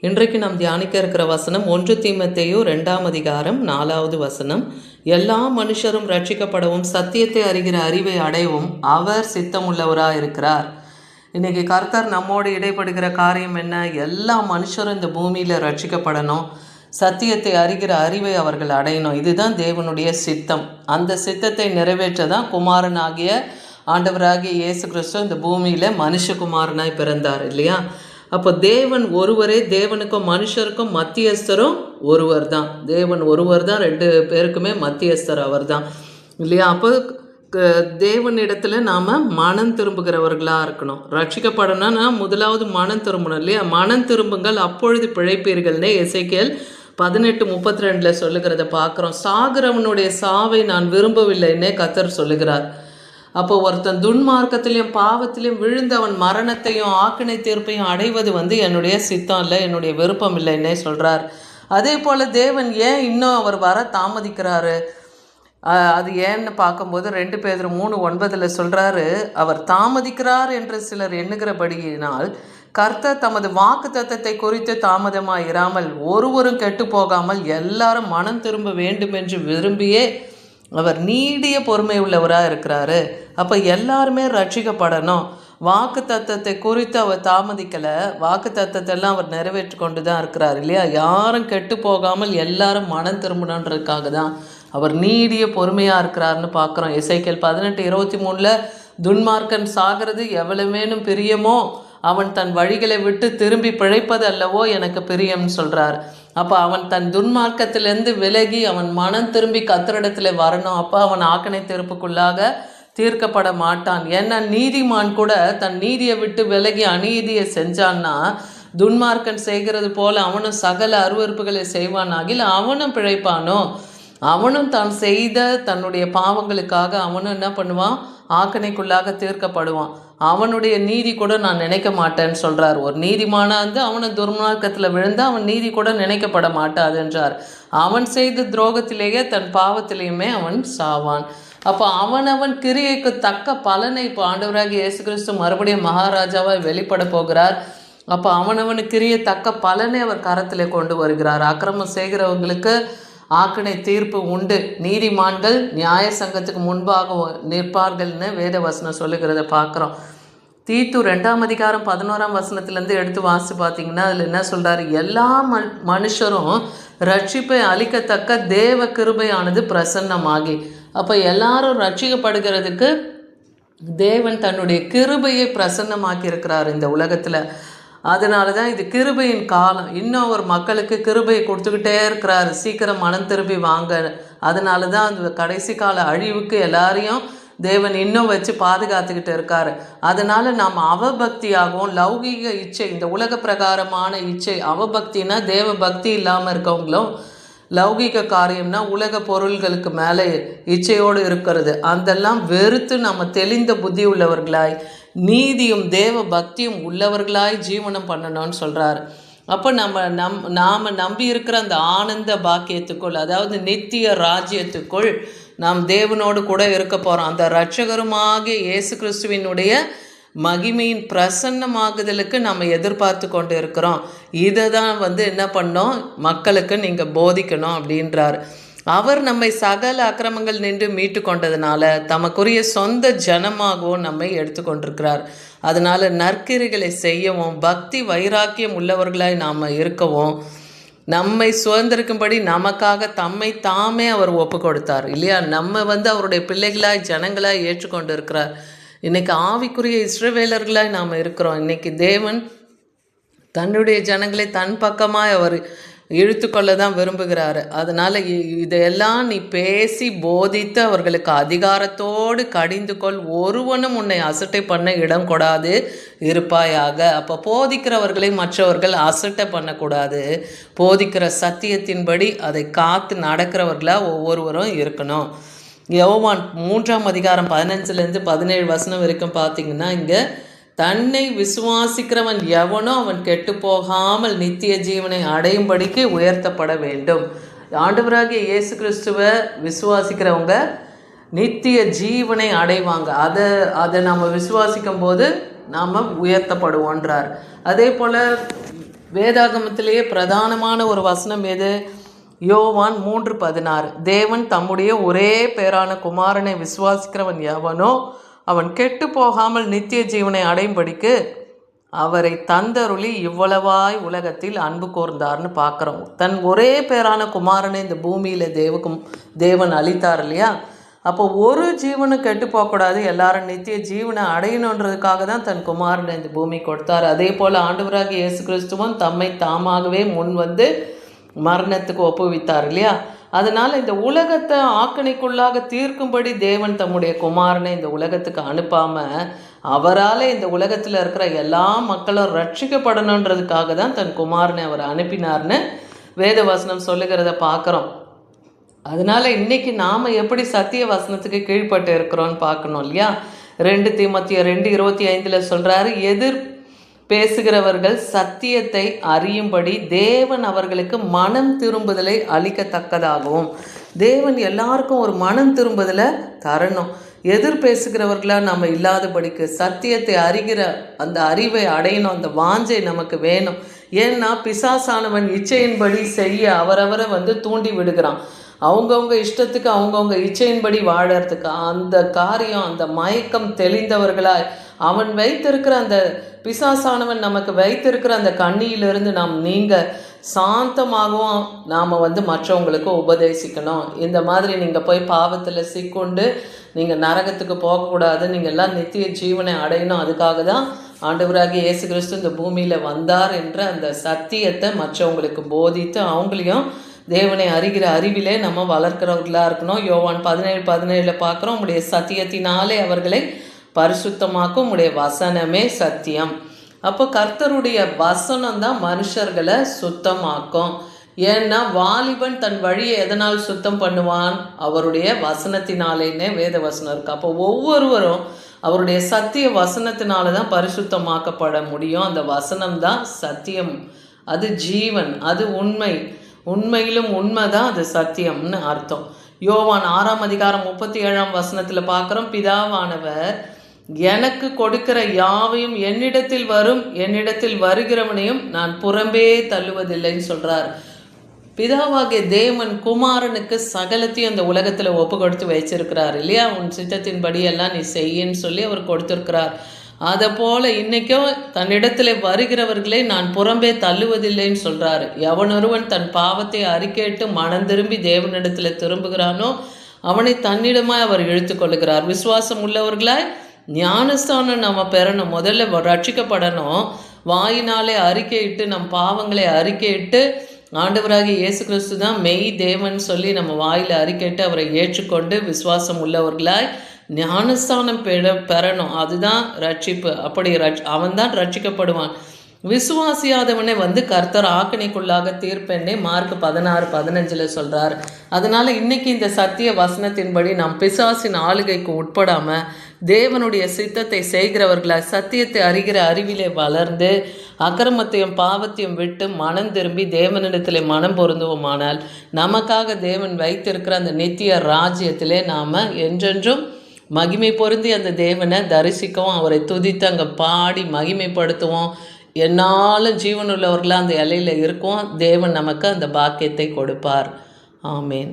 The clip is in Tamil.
இன்றைக்கு நாம் தியானிக்க இருக்கிற வசனம் 1 தீமோத்தேயு 2ஆம் அதிகாரம் 4வது வசனம். எல்லா மனுஷரும் ரட்சிக்கப்படவும் சத்தியத்தை அறிகிற அறிவை அடையவும் அவர் சித்தமுள்ளவராக இருக்கிறார். இன்றைக்கி கர்த்தர் நம்மோடு இடைப்படுகிற காரியம் என்ன? எல்லா மனுஷரும் இந்த பூமியில் ரட்சிக்கப்படணும், சத்தியத்தை அறிகிற அறிவை அவர்கள் அடையணும். இதுதான் தேவனுடைய சித்தம். அந்த சித்தத்தை நிறைவேற்ற தான் குமாரனாகிய ஆண்டவராகிய இயேசு கிறிஸ்து இந்த பூமியில் மனுஷகுமாரனாய் பிறந்தார் இல்லையா? அப்போ தேவன் ஒருவரே, தேவனுக்கும் மனுஷருக்கும் மத்தியஸ்தரும் ஒருவர் தான். தேவன் ஒருவர் தான், ரெண்டு பேருக்குமே மத்தியஸ்தர் அவர் தான் இல்லையா? அப்போ தேவனிடத்தில் நாம் மனம் திரும்புகிறவர்களாக இருக்கணும். ரட்சிக்கப்படணும்னா முதலாவது மனம் திரும்பணும் இல்லையா? மனம் திரும்புங்கள் அப்பொழுது பிழைப்பீர்கள்னே எசேக்கியேல் 18:32 சொல்லுகிறத பார்க்குறோம். சாகிறவனுடைய சாவை நான் விரும்பவில்லைன்னே கர்த்தர் சொல்லுகிறார். அப்போ ஒருத்தன் துன்மார்க்கத்திலையும் பாவத்திலையும் விழுந்தவன் மரணத்தையும் ஆக்கினை தீர்ப்பையும் அடைவது என்னுடைய சித்தம் இல்லை, என்னுடைய விருப்பம் இல்லைன்னே சொல்கிறார். அதே போல் தேவன் ஏன் இன்னும் அவர் வர தாமதிக்கிறாரு? அது ஏன்னு பார்க்கும்போது 2 பேதுரு 3:9 சொல்கிறாரு, அவர் தாமதிக்கிறார் என்று சிலர் எண்ணுகிறபடியினால் கர்த்தர் தமது வாக்கு தத்தத்தை குறித்து தாமதமாக இராமல் ஒருவரும் கெட்டு போகாமல் எல்லாரும் மனம் திரும்ப வேண்டும் என்று விரும்பியே அவர் நீடிய பொறுமை உள்ளவராக இருக்கிறாரு. அப்போ எல்லாருமே ரட்சிக்கப்படணும். வாக்கு தத்தத்தை குறித்து அவர் தாமதிக்கலை, வாக்கு தத்தத்தெல்லாம் அவர் நிறைவேற்றி கொண்டு தான் இருக்கிறார் இல்லையா? யாரும் கெட்டு போகாமல் எல்லாரும் மனம் திரும்பணுன்றதுக்காக தான் அவர் நீடிய பொறுமையாக இருக்கிறாருன்னு பார்க்குறோம். எசேக்கியேல் 18:23 துன்மார்க்கன் சாகிறது எவ்வளவேனும் பிரியமோ அவன் தன் வழிகளை விட்டு திரும்பி பிழைப்பது அல்லவோ எனக்கு பிரியம்னு சொல்கிறார். அப்போ அவன் தன் துன்மார்க்கத்திலேருந்து விலகி அவன் மனம் திரும்பி கர்த்தரிடத்தில் வரணும். அப்போ அவன் ஆக்கினை தீர்ப்புக்குள்ளாக தீர்க்கப்பட மாட்டான். ஏன்னா நீதிமான் கூட தன் நீதியை விட்டு விலகி அநீதியை செஞ்சான்னா துன்மார்க்கன் செய்கிறது போல அவனும் சகல அருவருப்புகளை செய்வானாகில் அவனும் பிழைப்பானோ? அவனும் தான் செய்த தன்னுடைய பாவங்களுக்காக அவனும் என்ன பண்ணுவான்? ஆக்கணைக்குள்ளாக தீர்க்கப்படுவான். அவனுடைய நீதி கூட நான் நினைக்க மாட்டேன்னு சொல்கிறார். ஒரு நீதிமானா அவனை துர்மார்க்கத்தில் விழுந்து அவன் நீதி கூட நினைக்கப்பட மாட்டாது என்றார். அவன் செய்த துரோகத்திலேயே தன் பாவத்திலேயுமே அவன் சாவான். அப்போ அவனவன் கிரியைக்கு தக்க பலனை இப்போ ஆண்டவராகிய இயேசு கிறிஸ்து மறுபடியும் மகாராஜாவாக வெளிப்பட போகிறார். அப்போ அவனவனுக்கு கிரிய தக்க பலனை அவர் கரத்தில் கொண்டு வருகிறார். அக்கிரமம் செய்கிறவங்களுக்கு ஆக்கினை தீர்ப்பு உண்டு. நீதிமான்கள் நியாய சங்கத்துக்கு முன்பாக நிற்பார்கள்னு வேத வசனம் சொல்லுகிறத பார்க்குறோம். தீத்து 2ஆம் அதிகாரம் 11ஆம் வசனத்துலேருந்து எடுத்து வாசி பார்த்தீங்கன்னா அதில் என்ன சொல்கிறாரு? எல்லா மனுஷரும் ரட்சிப்பை அளிக்கத்தக்க தேவ கிருபையானது பிரசன்னமாகி. அப்போ எல்லாரும் ரட்சிக்கப்படுகிறதுக்கு தேவன் தன்னுடைய கிருபையை பிரசன்னமாக்கி இருக்கிறார் இந்த உலகத்தில். அதனால தான் இது கிருபையின் காலம். இன்னும் ஒரு மக்களுக்கு கிருபையை கொடுத்துக்கிட்டே இருக்கிறாரு, சீக்கிரம் மனம் திரும்பி வாங்க. அதனால தான் அந்த கடைசி கால அழிவுக்கு எல்லாரையும் தேவன் இன்னும் வச்சு பாதுகாத்துக்கிட்டு இருக்காரு. அதனால் நாம் அவபக்தியாகவும் லௌகீக இச்சை, இந்த உலக பிரகாரமான இச்சை, அவபக்தினா தேவ பக்தி இல்லாமல் இருக்கவங்களும், லௌகீக காரியம்னா உலக பொருள்களுக்கு மேலே இச்சையோடு இருக்கிறது, அதெல்லாம் வெறுத்து நம்ம தெளிந்த புத்தி உள்ளவர்களாய் நீதியும் தேவ பக்தியும் உள்ளவர்களாய் ஜீவனம் பண்ணணும்னு சொல்கிறார். அப்போ நாம் நம்பி இருக்கிற அந்த ஆனந்த பாக்கியத்துக்குள், அதாவது நித்திய ராஜ்யத்துக்குள் நாம் தேவனோடு கூட இருக்க போகிறோம். அந்த இரட்சகருமாகிய இயேசு கிறிஸ்துவினுடைய மகிமையின் பிரசன்னமாகுதலுக்கு நம்ம எதிர்பார்த்து கொண்டு இருக்கிறோம். இதை தான் என்ன பண்ணோம்? மக்களுக்கு நீங்கள் போதிக்கணும் அப்படின்றார். அவர் நம்மை சகல அக்கிரமங்கள் நின்று மீட்டு கொண்டதுனால தமக்குரிய சொந்த ஜனமாகவும் நம்மை எடுத்துக்கொண்டிருக்கிறார். அதனால் நற்கிரிகளை செய்யவும் பக்தி வைராக்கியம் உள்ளவர்களாய் நாம் இருக்கவும் நம்மை சுதந்திரிக்கும்படி நமக்காக தம்மை தாமே அவர் ஒப்பு கொடுத்தார் இல்லையா? நம்ம அவருடைய பிள்ளைகளாய் ஜனங்களாய் ஏற்றுக்கொண்டு இருக்கிறார். இன்றைக்கி ஆவிக்குரிய இஸ்ரவேலர்களாய் நாம் இருக்கிறோம். இன்றைக்கி தேவன் தன்னுடைய ஜனங்களை தன் பக்கமாக அவர் இழுத்து கொள்ள தான் விரும்புகிறாரு. அதனால் இதையெல்லாம் நீ பேசி போதித்து அவர்களுக்கு அதிகாரத்தோடு கடிந்து கொள், ஒருவனும் உன்னை அசட்டை பண்ண இடம் கொடாது இருப்பாயாக. அப்போ போதிக்கிறவர்களை மற்றவர்கள் அசட்டை பண்ணக்கூடாது. போதிக்கிற சத்தியத்தின்படி அதை காத்து நடக்கிறவர்களாக ஒவ்வொருவரும் இருக்கணும். யோவான் 3ஆம் அதிகாரம் 15-17 வசனம் வரைக்கும் பார்த்தீங்கன்னா இங்கே தன்னை விசுவாசிக்கிறவன் எவனோ அவன் கெட்டு போகாமல் நித்திய ஜீவனை அடையும்படிக்கு உயர்த்தப்பட வேண்டும். ஆண்டவராகிய இயேசு கிறிஸ்துவை விசுவாசிக்கிறவங்க நித்திய ஜீவனை அடைவாங்க. அதை நம்ம விசுவாசிக்கும் போது நாம் உயர்த்தப்படுவோன்றார். அதே போல் வேதாகமத்திலேயே பிரதானமான ஒரு வசனம் எது? யோவான் 3:16. தேவன் தம்முடைய ஒரே பேரான குமாரனை விசுவாசிக்கிறவன் எவனோ அவன் கெட்டு போகாமல் நித்திய ஜீவனை அடையும்படிக்கு அவரை தந்தருளி இவ்வளவாய் உலகத்தில் அன்பு கூர்ந்தார்னு பார்க்குறோம். தன் ஒரே பேரான குமாரனை இந்த பூமியில் தேவன் அளித்தார் இல்லையா? அப்போ ஒரு ஜீவனும் கெட்டு போகக்கூடாது, எல்லாரும் நித்திய ஜீவனை அடையணுன்றதுக்காக தான் தன் குமாரனை இந்த பூமி கொடுத்தார். அதே போல் ஆண்டவராகிய இயேசு கிறிஸ்துவும் தம்மை தாமாகவே முன் வந்து மரணத்துக்கு ஒப்புவித்தார் இல்லையா? அதனால் இந்த உலகத்தை ஆக்கணைக்குள்ளாக தீர்க்கும்படி தேவன் தம்முடைய குமாரனை இந்த உலகத்துக்கு அனுப்பாமல் அவரால் இந்த உலகத்தில் இருக்கிற எல்லா மக்களும் ரட்சிக்கப்படணுன்றதுக்காக தான் தன் குமாரனை அவர் அனுப்பினார்னு வேதவசனம் சொல்லுகிறத பார்க்குறோம். அதனால் இன்றைக்கி நாம் எப்படி சத்திய வசனத்துக்கு கீழ்பட்டு இருக்கிறோன்னு பார்க்கணும் இல்லையா? 2 தீமோத்தேயு 2:25 சொல்கிறாரு, எதிர் பேசுகிறவர்கள் சத்தியத்தை அறியும்படி தேவன் அவர்களுக்கு மனம் திரும்புதலை அளிக்கத்தக்கதாகவும். தேவன் எல்லாருக்கும் ஒரு மனம் திரும்புதலை தரணும். எதிர் பேசுகிறவர்களாக நம்ம இல்லாதபடிக்கு சத்தியத்தை அறிகிற அந்த அறிவை அடையணும், அந்த வாஞ்சை நமக்கு வேணும். ஏன்னா பிசாசானவன் இச்சையின்படி செய்ய அவரவரை தூண்டி விடுகிறான். அவங்கவுங்க இஷ்டத்துக்கு அவங்கவுங்க இச்சையின்படி வாழறதுக்கு அந்த காரியம், அந்த மயக்கம் தெளிந்தவர்களாய் அவன் வைத்திருக்கிற அந்த பிசாசானவன் நமக்கு வைத்திருக்கிற அந்த கண்ணியிலிருந்து நாம் சாந்தமாகவும் நாம் மற்றவங்களுக்கு உபதேசிக்கணும். இந்த மாதிரி நீங்கள் போய் பாவத்தில் சிக்கொண்டு நீங்கள் நரகத்துக்கு போகக்கூடாது, நீங்கள் எல்லாம் நித்திய ஜீவனை அடையணும். அதுக்காக தான் ஆண்டவராகிய இயேசு கிறிஸ்து இந்த பூமியில் வந்தார் என்ற அந்த சத்தியத்தை மற்றவங்களுக்கு போதித்து அவங்களையும் தேவனை அறிகிற அறிவிலே நம்ம வளர்க்கிறவர்களாக இருக்கணும். யோவான் 17:17 பார்க்குறோம், உங்களுடைய சத்தியத்தினாலே அவர்களை பரிசுத்தமாக்கும், உங்களுடைய வசனமே சத்தியம். அப்போ கர்த்தருடைய வசனம் தான் மனுஷர்களை சுத்தமாக்கும். ஏன்னா வாலிபன் தன் வழியை எதனால் சுத்தம் பண்ணுவான்? அவருடைய வசனத்தினாலேன்னே வேத வசனம் இருக்குது. அப்போ ஒவ்வொருவரும் அவருடைய சத்திய வசனத்தினால தான் பரிசுத்தமாக்கப்பட முடியும். அந்த வசனம் தான் சத்தியம், அது ஜீவன், அது உண்மை. உண்மையிலும் உண்மைதான் அது சத்தியம்னு அர்த்தம். யோவான் 6:37 பார்க்குறோம், பிதாவானவர் எனக்கு கொடுக்கிற யாவையும் என்னிடத்தில் வரும், என்னிடத்தில் வருகிறவனையும் நான் புறம்பே தள்ளுவதில்லைன்னு சொல்கிறார். பிதாவாகிய தேவன் குமாரனுக்கு சகலத்தையும் அந்த உலகத்தில் ஒப்பு கொடுத்து வச்சிருக்கிறார் இல்லையா? உன் சித்தத்தின்படி எல்லாம் நீ செய்யன்னு சொல்லி அவர் கொடுத்துருக்கிறார். அதை போல் இன்றைக்கும் தன்னிடத்தில் வருகிறவர்களை நான் புறம்பே தள்ளுவதில்லைன்னு சொல்கிறாரு. எவனொருவன் தன் பாவத்தை அறிக்கையிட்டு மனம் திரும்பி தேவனிடத்தில் திரும்புகிறானோ அவனை தன்னிடமாய் அவர் இழுத்து கொள்ளுகிறார். விசுவாசம் உள்ளவர்களாய் ஞானஸ்தானம் நம்ம பெறணும், முதல்ல ரட்சிக்கப்படணும். வாயினாலே அறிக்கையிட்டு நம் பாவங்களை அறிக்கையிட்டு ஆண்டவராகிய இயேசு கிறிஸ்து தான் மெய் தேவன் சொல்லி நம்ம வாயில் அறிக்கையிட்டு அவரை ஏற்றுக்கொண்டு விசுவாசம் உள்ளவர்களாய் ஞானஸ்தானம் பெறணும். அதுதான் ரட்சிப்பு. அப்படி அவன் தான் ரட்சிக்கப்படுவான். விசுவாசியாதவனை கர்த்தர் ஆக்கணைக்குள்ளாக தீர்ப்பெண்ணே மார்க் 16:15 சொல்கிறார். அதனால் இன்றைக்கி இந்த சத்திய வசனத்தின்படி நாம் பிசாசின் ஆளுகைக்கு உட்படாமல் தேவனுடைய சித்தத்தை செய்கிறவர்களாக சத்தியத்தை அறிகிற அறிவிலே வளர்ந்து அக்கிரமத்தையும் பாவத்தையும் விட்டு மனம் திரும்பி தேவனிடத்தில் மனம் பொருந்துவோமானால் நமக்காக தேவன் வைத்திருக்கிற அந்த நித்திய ராஜ்யத்திலே நாம் என்றென்றும் மகிமை பொருந்தி அந்த தேவனை தரிசிக்கவும் அவரை துதித்து அங்கே பாடி மகிமைப்படுத்துவோம். என்னாலும் ஜீவனுள்ளவர்களாக அந்த இலையில் இருக்கும். தேவன் நமக்கு அந்த பாக்கியத்தை கொடுப்பார். ஆமேன்.